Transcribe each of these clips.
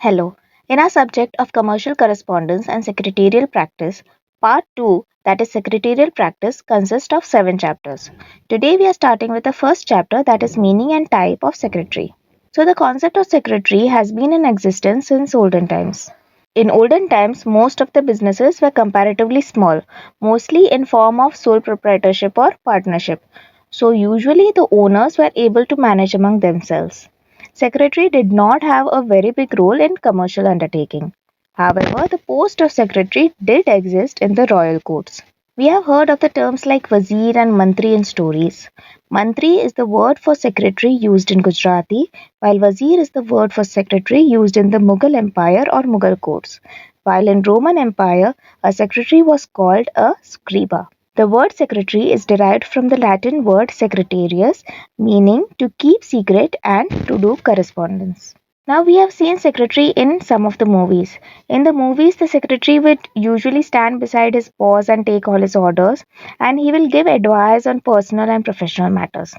Hello. In our subject of commercial correspondence and secretarial practice, part 2, that is secretarial practice, consists of 7 chapters. Today we are starting with the first chapter, that is meaning and type of secretary. So the concept of secretary has been in existence since olden times. In olden times, most of the businesses were comparatively small, mostly in form of sole proprietorship or partnership. So usually the owners were able to manage among themselves. Secretary did not have a very big role in commercial undertaking. However, the post of secretary did exist in the royal courts. We have heard of the terms like Wazir and Mantri in stories. Mantri is the word for secretary used in Gujarati, while Wazir is the word for secretary used in the Mughal Empire or Mughal courts. While in Roman Empire, a secretary was called a scriba. The word secretary is derived from the Latin word secretarius, meaning to keep secret and to do correspondence. Now we have seen secretary in some of the movies. In the movies, the secretary would usually stand beside his boss and take all his orders, and he will give advice on personal and professional matters.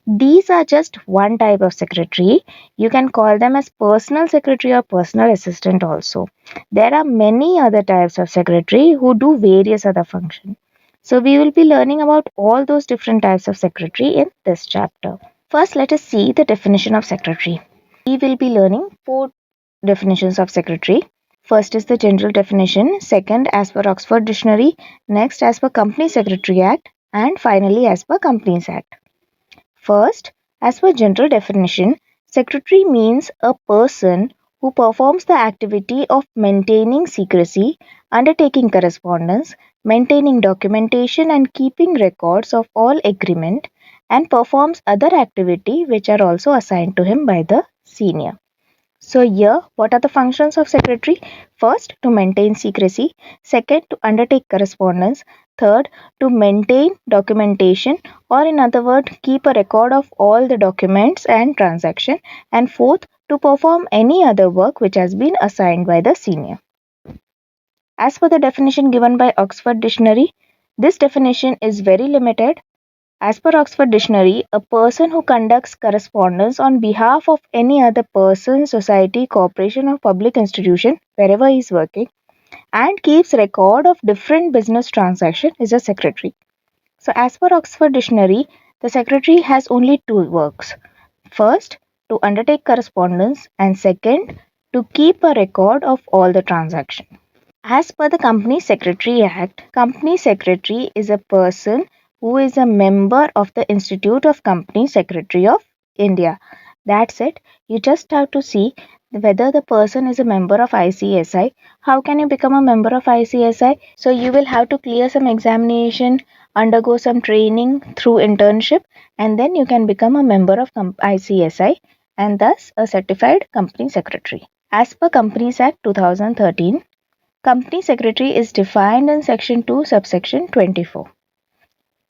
These are just one type of secretary. You can call them as personal secretary or personal assistant also. There are many other types of secretary who do various other functions. So we will be learning about all those different types of secretary in this chapter. First, let us see the definition of secretary. We will be learning four definitions of secretary. First is the general definition, second as per Oxford Dictionary, next as per Company Secretary Act, and finally as per Companies Act. First, as per general definition, secretary means a person who performs the activity of maintaining secrecy, undertaking correspondence, maintaining documentation and keeping records of all agreement, and performs other activity which are also assigned to him by the senior. So here, what are the functions of secretary? First, to maintain secrecy. Second, to undertake correspondence. Third, to maintain documentation, or in other words, keep a record of all the documents and transaction. And fourth, to perform any other work which has been assigned by the senior. As per the definition given by Oxford Dictionary, this definition is very limited. As per Oxford Dictionary, a person who conducts correspondence on behalf of any other person, society, corporation, or public institution wherever he is working and keeps record of different business transactions is a secretary. So, as per Oxford Dictionary, the secretary has only two works. First, to undertake correspondence, and second, to keep a record of all the transactions. As per the Company Secretary Act, Company Secretary is a person who is a member of the Institute of Company Secretary of India. That's it. You just have to see whether the person is a member of ICSI. How can you become a member of ICSI? So you will have to clear some examination, undergo some training through internship, and then you can become a member of ICSI and thus a certified company secretary. As per Companies Act 2013, Company Secretary is defined in Section 2, subsection 24.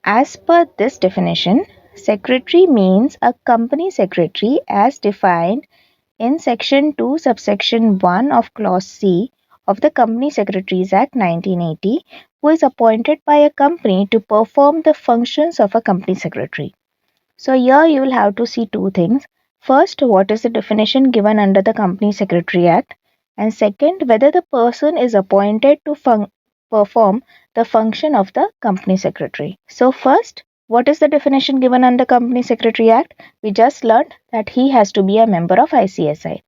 As per this definition, Secretary means a Company Secretary as defined in Section 2, subsection 1 of Clause C of the Company Secretaries Act 1980, who is appointed by a company to perform the functions of a Company Secretary. So here you will have to see two things. First, what is the definition given under the Company Secretary Act? And second, whether the person is appointed to perform the function of the Company Secretary. So first, what is the definition given under Company Secretary Act? We just learned that he has to be a member of ICSI.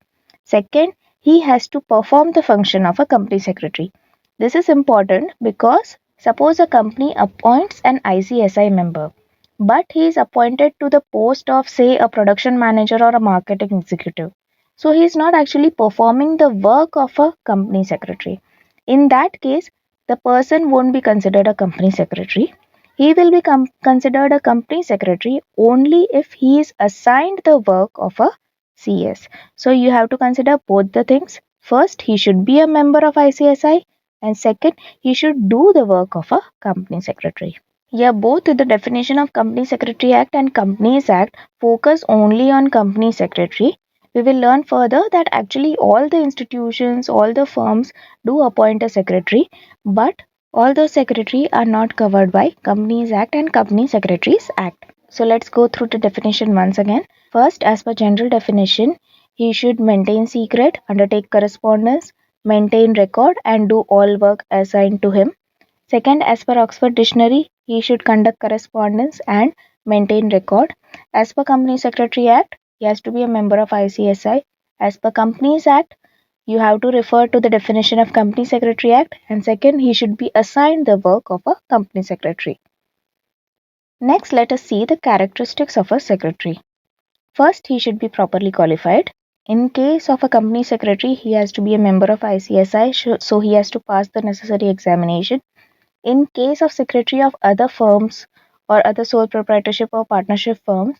Second, he has to perform the function of a Company Secretary. This is important because suppose a company appoints an ICSI member, but he is appointed to the post of, say, a production manager or a marketing executive. So he is not actually performing the work of a company secretary. In that case, the person won't be considered a company secretary. He will be considered a company secretary only if he is assigned the work of a CS. So you have to consider both the things. First, he should be a member of ICSI, and second, he should do the work of a company secretary. Yeah, both the definition of Company Secretary Act and Companies Act focus only on company secretary. We will learn further that actually all the institutions, all the firms do appoint a secretary, but all those secretary are not covered by Companies Act and Company Secretaries Act. So let's go through the definition once again. First, as per general definition, he should maintain secret, undertake correspondence, maintain record, and do all work assigned to him. Second, as per Oxford Dictionary, he should conduct correspondence and maintain record. As per Company Secretary Act, he has to be a member of ICSI. As per Companies Act, you have to refer to the definition of Company Secretary Act. And second, he should be assigned the work of a company secretary. Next, let us see the characteristics of a secretary. First, he should be properly qualified. In case of a company secretary, he has to be a member of ICSI, so he has to pass the necessary examination. In case of secretary of other firms or other sole proprietorship or partnership firms,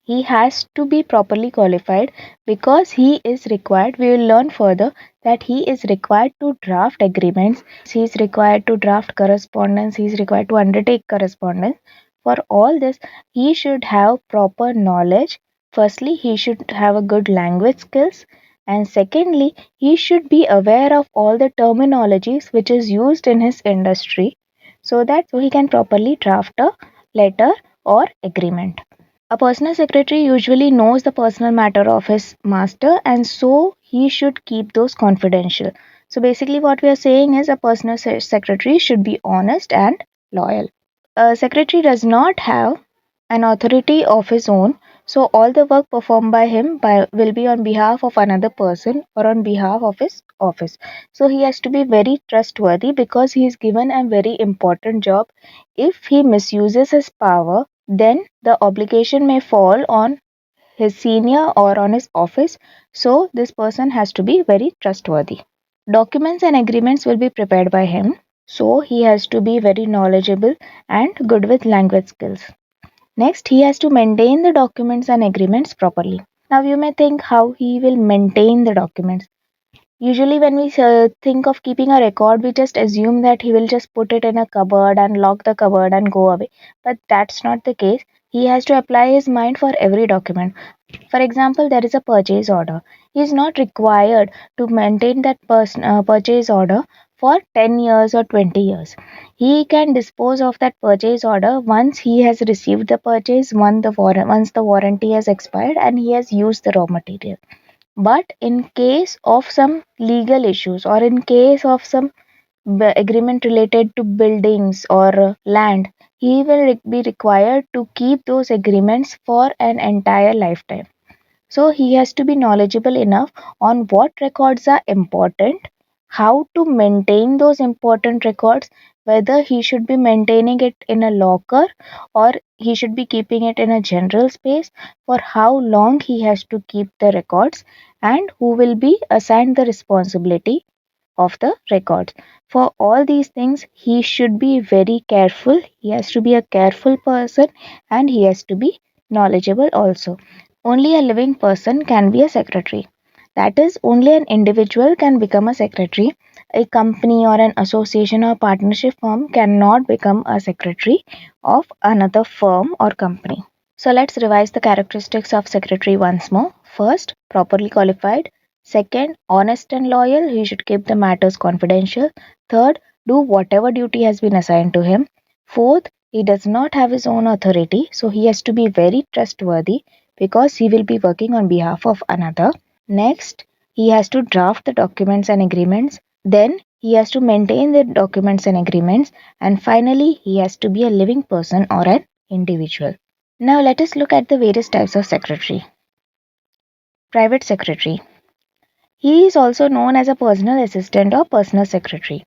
he has to be properly qualified because he is required. We will learn further that he is required to draft agreements, he is required to draft correspondence, he is required to undertake correspondence. For all this, he should have proper knowledge. Firstly, he should have a good language skills, and secondly, he should be aware of all the terminologies which is used in his industry so he can properly draft a letter or agreement. A personal secretary usually knows the personal matter of his master, and so he should keep those confidential. So basically, what we are saying is a personal secretary should be honest and loyal. A secretary does not have an authority of his own, so all the work performed by him will be on behalf of another person or on behalf of his office. So he has to be very trustworthy because he is given a very important job. If he misuses his power, then the obligation may fall on his senior or on his office. So this person has to be very trustworthy. Documents and agreements will be prepared by him. So he has to be very knowledgeable and good with language skills. Next, he has to maintain the documents and agreements properly. Now, you may think how he will maintain the documents. Usually, when we think of keeping a record, we just assume that he will just put it in a cupboard and lock the cupboard and go away. But that's not the case. He has to apply his mind for every document. For example, there is a purchase order. He is not required to maintain that purchase order for 10 years or 20 years. He can dispose of that purchase order once he has received the purchase, once the warranty has expired and he has used the raw material. But in case of some legal issues or in case of some agreement related to buildings or land, he will be required to keep those agreements for an entire lifetime. So he has to be knowledgeable enough on what records are important, how to maintain those important records, whether he should be maintaining it in a locker or he should be keeping it in a general space, for how long he has to keep the records, and who will be assigned the responsibility of the records. For all these things, he should be very careful. He has to be a careful person and he has to be knowledgeable also. Only a living person can be a secretary. That is, only an individual can become a secretary. A company or an association or partnership firm cannot become a secretary of another firm or company. So let's revise the characteristics of secretary once more. First, properly qualified. Second, honest and loyal. He should keep the matters confidential. Third, do whatever duty has been assigned to him. Fourth, he does not have his own authority, so he has to be very trustworthy because he will be working on behalf of another. Next, he has to draft the documents and agreements. Then, he has to maintain the documents and agreements. And finally, he has to be a living person or an individual. Now, let us look at the various types of secretary. Private secretary. He is also known as a personal assistant or personal secretary.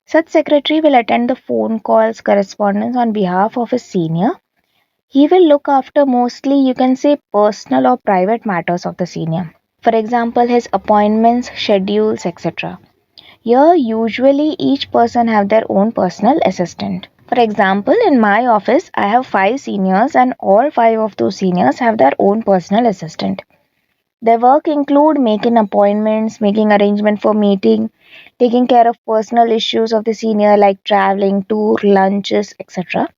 Such secretary will attend the phone calls, correspondence on behalf of his senior. He will look after mostly, you can say, personal or private matters of the senior. For example, his appointments, schedules, etc. Here, usually each person have their own personal assistant. For example, in my office, I have 5 seniors and all 5 of those seniors have their own personal assistant. Their work include making appointments, making arrangement for meeting, taking care of personal issues of the senior like traveling, tour, lunches, etc.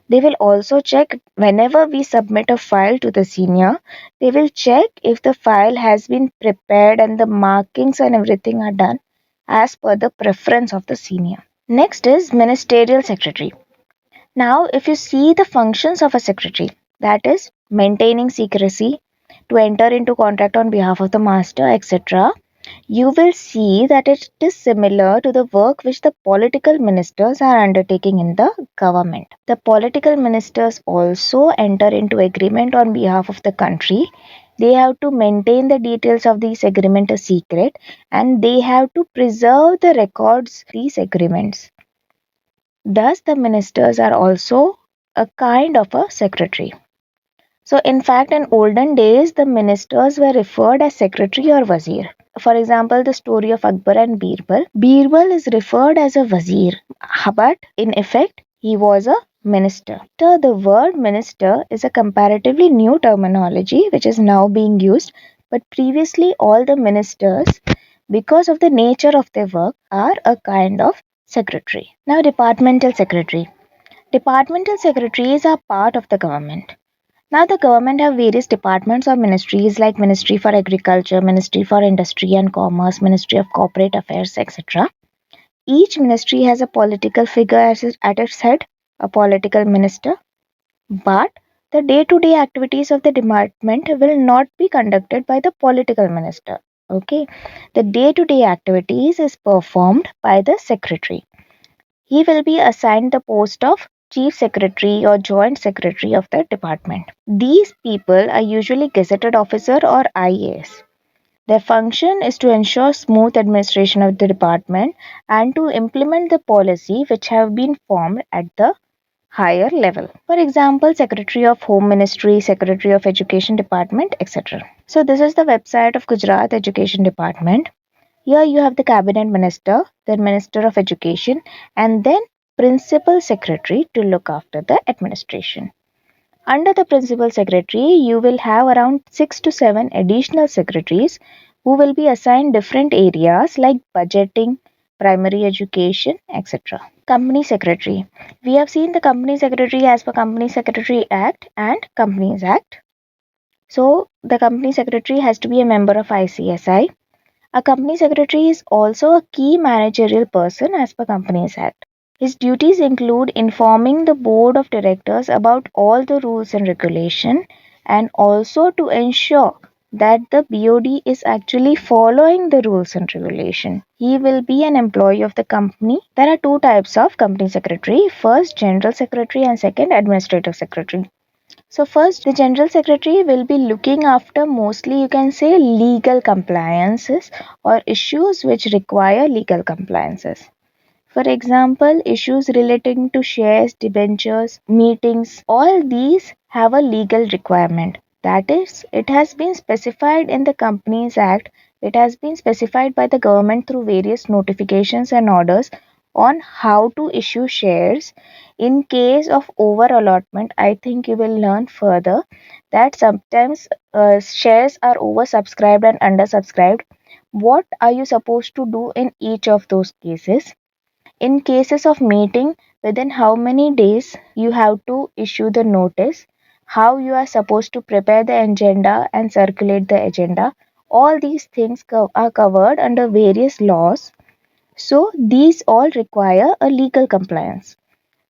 They will also check whenever we submit a file to the senior, they will check if the file has been prepared and the markings and everything are done as per the preference of the senior. Next is ministerial secretary. Now, if you see the functions of a secretary, that is maintaining secrecy, to enter into contract on behalf of the master, etc., you will see that it is similar to the work which the political ministers are undertaking in the government. The political ministers also enter into agreement on behalf of the country. They have to maintain the details of these agreement a secret, and they have to preserve the records of these agreements. Thus, the ministers are also a kind of a secretary. So, in fact, in olden days, the ministers were referred as secretary or wazir. For example, the story of Akbar and Birbal. Birbal is referred as a wazir, but in effect, he was a minister. So, the word minister is a comparatively new terminology which is now being used, but previously, all the ministers, because of the nature of their work, are a kind of secretary. Now, departmental secretary. Departmental secretaries are part of the government. Now the government have various departments or ministries like Ministry for Agriculture, Ministry for Industry and Commerce, Ministry of Corporate Affairs, etc. Each ministry has a political figure at its head, a political minister, but the day-to-day activities of the department will not be conducted by the political minister. Okay, the day-to-day activities is performed by the secretary. He will be assigned the post of Chief Secretary or Joint Secretary of the department. These people are usually gazetted officer or IAS. Their function is to ensure smooth administration of the department and to implement the policy which have been formed at the higher level. For example, Secretary of Home Ministry, Secretary of Education Department, etc. So this is the website of Gujarat Education Department. Here you have the cabinet minister, then minister of education, and then principal secretary to look after the administration. Under the principal secretary, you will have around 6 to 7 additional secretaries who will be assigned different areas like budgeting, primary education, etc. Company secretary. We have seen the company secretary as per Company Secretary Act and Companies Act. So the company secretary has to be a member of ICSI. A company secretary is also a key managerial person as per Companies Act. His duties include informing the board of directors about all the rules and regulation and also to ensure that the BOD is actually following the rules and regulation. He will be an employee of the company. There are two types of company secretary. First, general secretary, and second, administrative secretary. So first, the General Secretary will be looking after mostly, you can say, legal compliances or issues which require legal compliances. For example, issues relating to shares, debentures, meetings, all these have a legal requirement. That is, it has been specified in the Companies Act. It has been specified by the government through various notifications and orders on how to issue shares. In case of over allotment, I think you will learn further that sometimes shares are oversubscribed and undersubscribed. What are you supposed to do in each of those cases? In cases of meeting, within how many days you have to issue the notice, how you are supposed to prepare the agenda and circulate the agenda. All these things are covered under various laws. So these all require a legal compliance.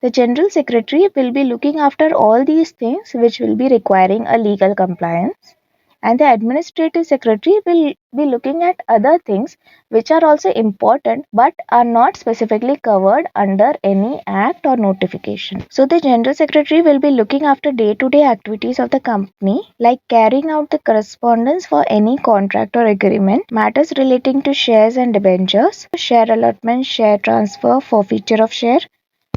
The General Secretary will be looking after all these things which will be requiring a legal compliance, and the Administrative Secretary will be looking at other things which are also important but are not specifically covered under any act or notification. So the General Secretary will be looking after day-to-day activities of the company like carrying out the correspondence for any contract or agreement, matters relating to shares and debentures, share allotment, share transfer, forfeiture of share,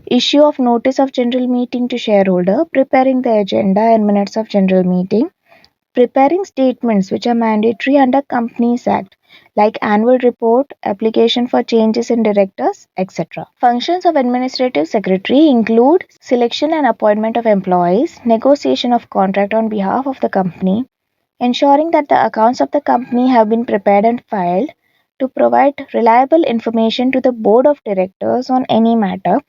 issue of notice of general meeting to shareholder, preparing the agenda and minutes of general meeting, preparing statements which are mandatory under Companies Act like annual report, application for changes in directors, etc. Functions of administrative secretary include selection and appointment of employees, negotiation of contract on behalf of the company, ensuring that the accounts of the company have been prepared and filed, to provide reliable information to the board of directors on any matter,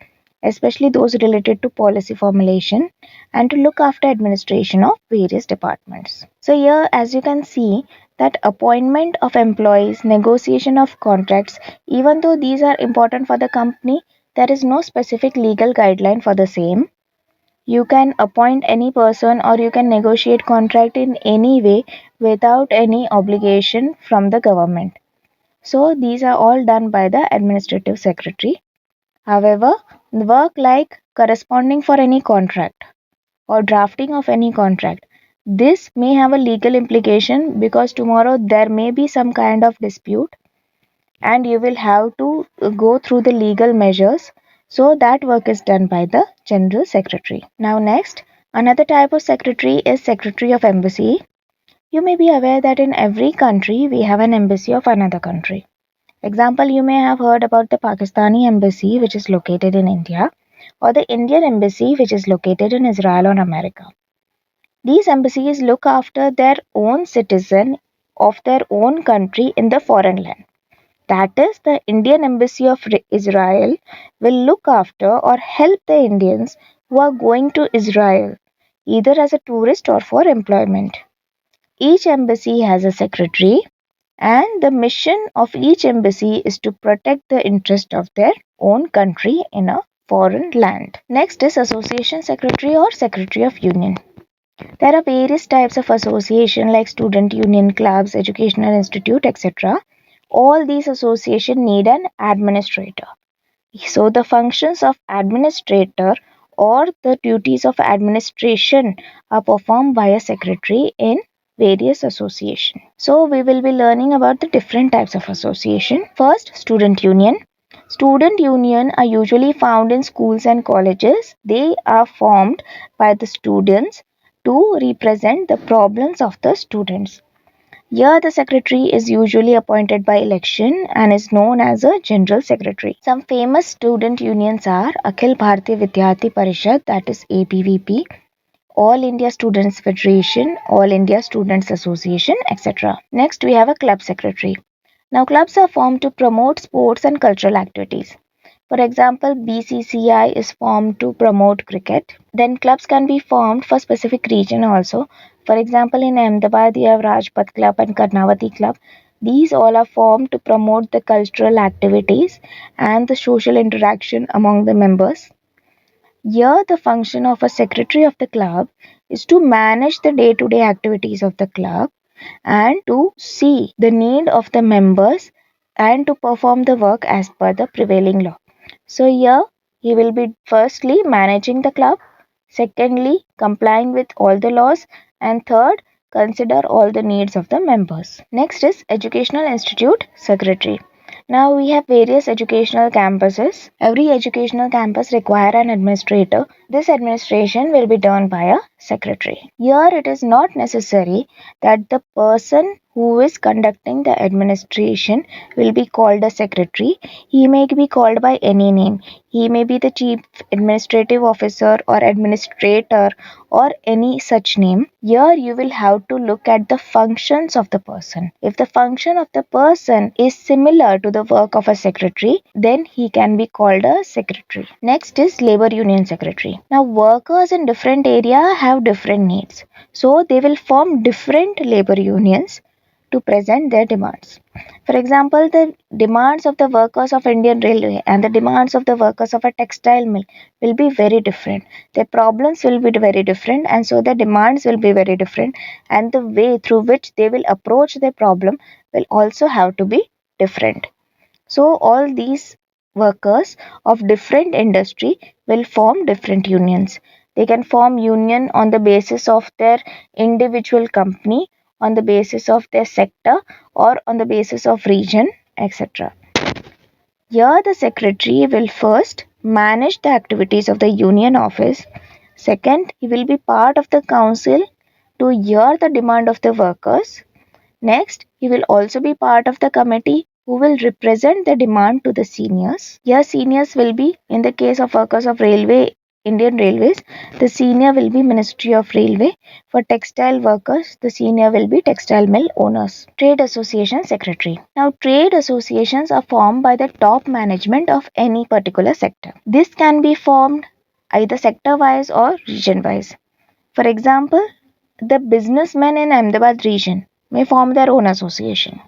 especially those related to policy formulation, and to look after administration of various departments. So here, as you can see, that appointment of employees, negotiation of contracts, even though these are important for the company, there is no specific legal guideline for the same. You can appoint any person or you can negotiate contract in any way without any obligation from the government. So these are all done by the administrative secretary. However, work like corresponding for any contract or drafting of any contract, this may have a legal implication because tomorrow there may be some kind of dispute and you will have to go through the legal measures. So that work is done by the general secretary. Now next, another type of secretary is secretary of embassy. You may be aware that in every country we have an embassy of another country. Example, you may have heard about the Pakistani embassy which is located in India or the Indian embassy which is located in Israel or America. These embassies look after their own citizen of their own country in the foreign land. That is, the Indian Embassy of Israel will look after or help the Indians who are going to Israel, either as a tourist or for employment. Each embassy has a secretary, and the mission of each embassy is to protect the interest of their own country in a foreign land. Next is Association Secretary or Secretary of Union. There are various types of association like student union, clubs, educational institute, etc. All these associations need an administrator. So the functions of administrator or the duties of administration are performed by a secretary in various association. So we will be learning about the different types of association. First, student union. Student union are usually found in schools and colleges. They are formed by the students to represent the problems of the students. Here, the secretary is usually appointed by election and is known as a general secretary. Some famous student unions are Akhil Bharatiya Vidyarthi Parishad, that is ABVP, All India Students Federation, All India Students Association, etc. Next, we have a club secretary. Now, clubs are formed to promote sports and cultural activities. For example, BCCI is formed to promote cricket. Then clubs can be formed for specific region also. For example, in Ahmedabad, you have Rajpath Club and Karnavati Club. These all are formed to promote the cultural activities and the social interaction among the members. Here, the function of a secretary of the club is to manage the day to day activities of the club and to see the need of the members and to perform the work as per the prevailing law. So here he will be firstly managing the club, secondly complying with all the laws, and third consider all the needs of the members. Next is Educational Institute Secretary. Now we have various educational campuses. Every educational campus require an administrator. This administration will be done by a secretary. Here it is not necessary that the person who is conducting the administration will be called a secretary. He may be called by any name. He may be the chief administrative officer or administrator or any such name. Here you will have to look at the functions of the person. If the function of the person is similar to the work of a secretary, then he can be called a secretary. Next is labor union secretary. Now workers in different area have different needs. So they will form different labor unions to present their demands. For example, the demands of the workers of Indian Railway and the demands of the workers of a textile mill will be very different. Their problems will be very different, and so the demands will be very different, and the way through which they will approach their problem will also have to be different. So, all these workers of different industry will form different unions. They can form union on the basis of their individual company, on the basis of their sector, or on the basis of region, etc. Here, the secretary will first manage the activities of the union office. Second, he will be part of the council to hear the demand of the workers. Next, he will also be part of the committee who will represent the demand to the seniors. Here, seniors will be, in the case of workers of railway, Indian Railways, the senior will be Ministry of Railway. For textile workers, the senior will be textile mill owners. Trade Association Secretary. Now, trade associations are formed by the top management of any particular sector. This can be formed either sector wise or region wise. For example, the businessmen in Ahmedabad region may form their own association.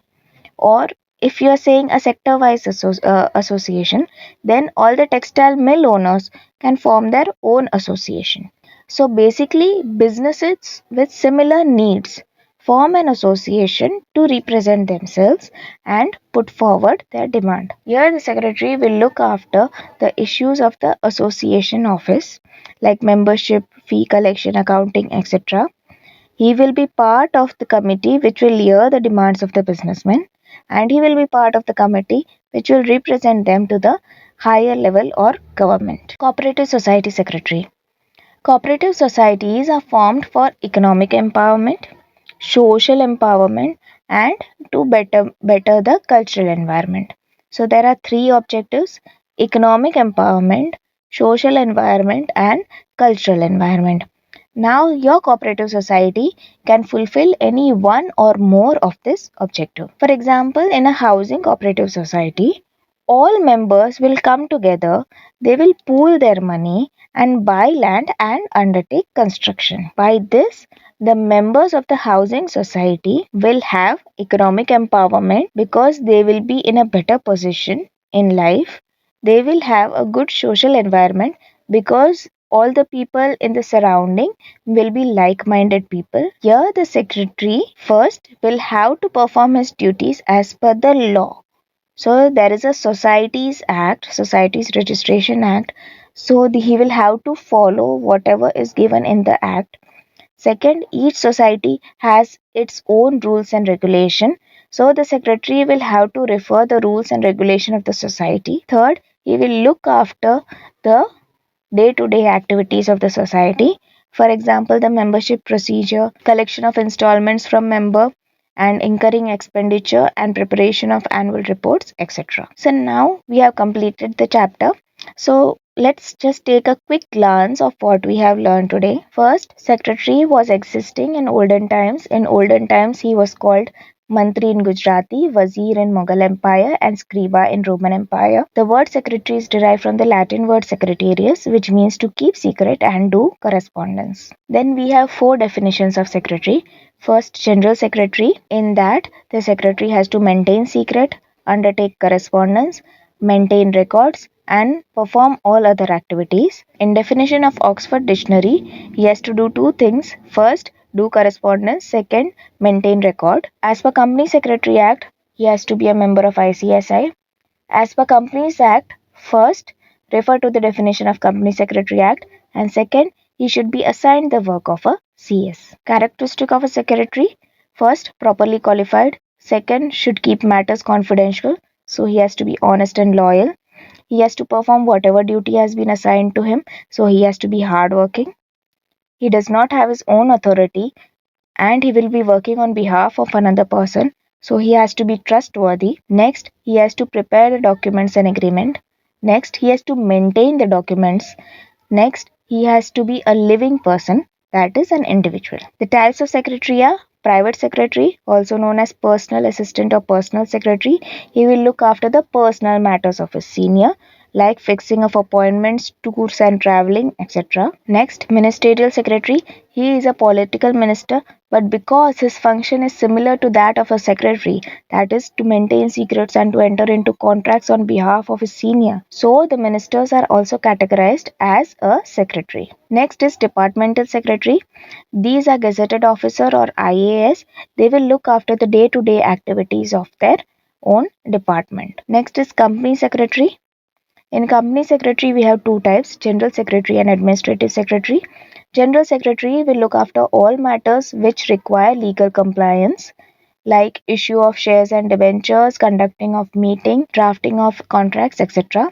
Or if you are saying a sector wise association, then all the textile mill owners can form their own association. So basically, businesses with similar needs form an association to represent themselves and put forward their demand. Here, the secretary will look after the issues of the association office like membership, fee collection, accounting, etc. He will be part of the committee which will hear the demands of the businessmen, and he will be part of the committee which will represent them to the higher level or government. Cooperative Society Secretary. Cooperative societies are formed for economic empowerment, social empowerment, and to better the cultural environment. So there are three objectives: economic empowerment, social environment, and cultural environment. Now your cooperative society can fulfill any one or more of this objective. For example, in a housing cooperative society, all members will come together, they will pool their money and buy land and undertake construction. By this, the members of the housing society will have economic empowerment because they will be in a better position in life. They will have a good social environment because all the people in the surrounding will be like minded people. Here, the secretary first will have to perform his duties as per the law. So there is a Societies Act, Societies Registration Act. So he will have to follow whatever is given in the act. Second, each society has its own rules and regulation. So the secretary will have to refer the rules and regulation of the society. Third, he will look after the day-to-day activities of the society. For example, the membership procedure, collection of installments from member, and incurring expenditure and preparation of annual reports, etc. So now we have completed the chapter. So let's just take a quick glance of what we have learned today. First, secretary was existing in olden times. In olden times, he was called Mantri in Gujarati, Wazir in Mughal Empire, and Scriba in Roman Empire. The word secretary is derived from the Latin word secretarius, which means to keep secret and do correspondence. Then we have four definitions of secretary. First, general secretary. In that, the secretary has to maintain secret, undertake correspondence, maintain records, and perform all other activities. In definition of Oxford Dictionary, he has to do two things. First, do correspondence. Second, maintain record. As per Company Secretary Act, he has to be a member of ICSI. As per Companies Act, first, refer to the definition of Company Secretary Act, and second, he should be assigned the work of a CS. Characteristic of a secretary: first, properly qualified. Second, should keep matters confidential, so he has to be honest and loyal. He has to perform whatever duty has been assigned to him, so he has to be hardworking. He does not have his own authority and he will be working on behalf of another person, so he has to be trustworthy. Next, he has to prepare the documents and agreement. Next, he has to maintain the documents. Next, he has to be a living person, that is, an individual. The types of secretary are: private secretary, also known as personal assistant or personal secretary. He will look after the personal matters of his senior, like fixing of appointments, tours and traveling, etc. Next, ministerial secretary. He is a political minister, but because his function is similar to that of a secretary, that is, to maintain secrets and to enter into contracts on behalf of his senior, so the ministers are also categorized as a secretary. Next is departmental secretary. These are gazetted officer or IAS. They will look after the day-to-day activities of their own department. Next is company secretary. In company secretary, we have two types: general secretary and administrative secretary. General secretary will look after all matters which require legal compliance, like issue of shares and debentures, conducting of meeting, drafting of contracts, etc.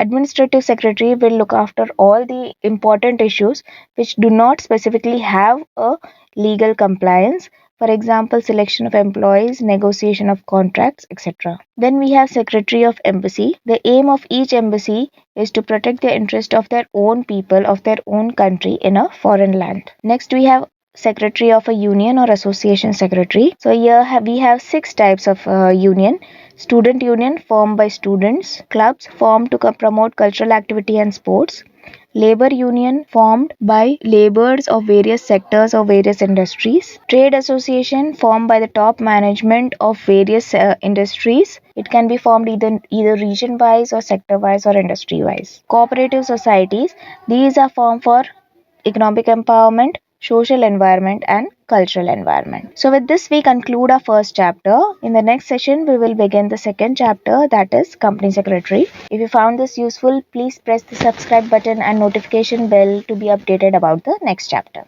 Administrative secretary will look after all the important issues which do not specifically have a legal compliance, for example, selection of employees, negotiation of contracts, etc. Then we have secretary of embassy. The aim of each embassy is to protect the interest of their own people of their own country in a foreign land. Next we have secretary of a union or association secretary. So here we have six types of union: student union formed by students, clubs formed to promote cultural activity and sports, labor union formed by laborers of various sectors or various industries, trade association formed by the top management of various industries. It can be formed either region wise or sector wise or industry wise. Cooperative societies, these are formed for economic empowerment, social environment, and cultural environment. So, with this, we conclude our first chapter. In the next session, we will begin the second chapter, that is Company Secretary. If you found this useful, please press the subscribe button and notification bell to be updated about the next chapter.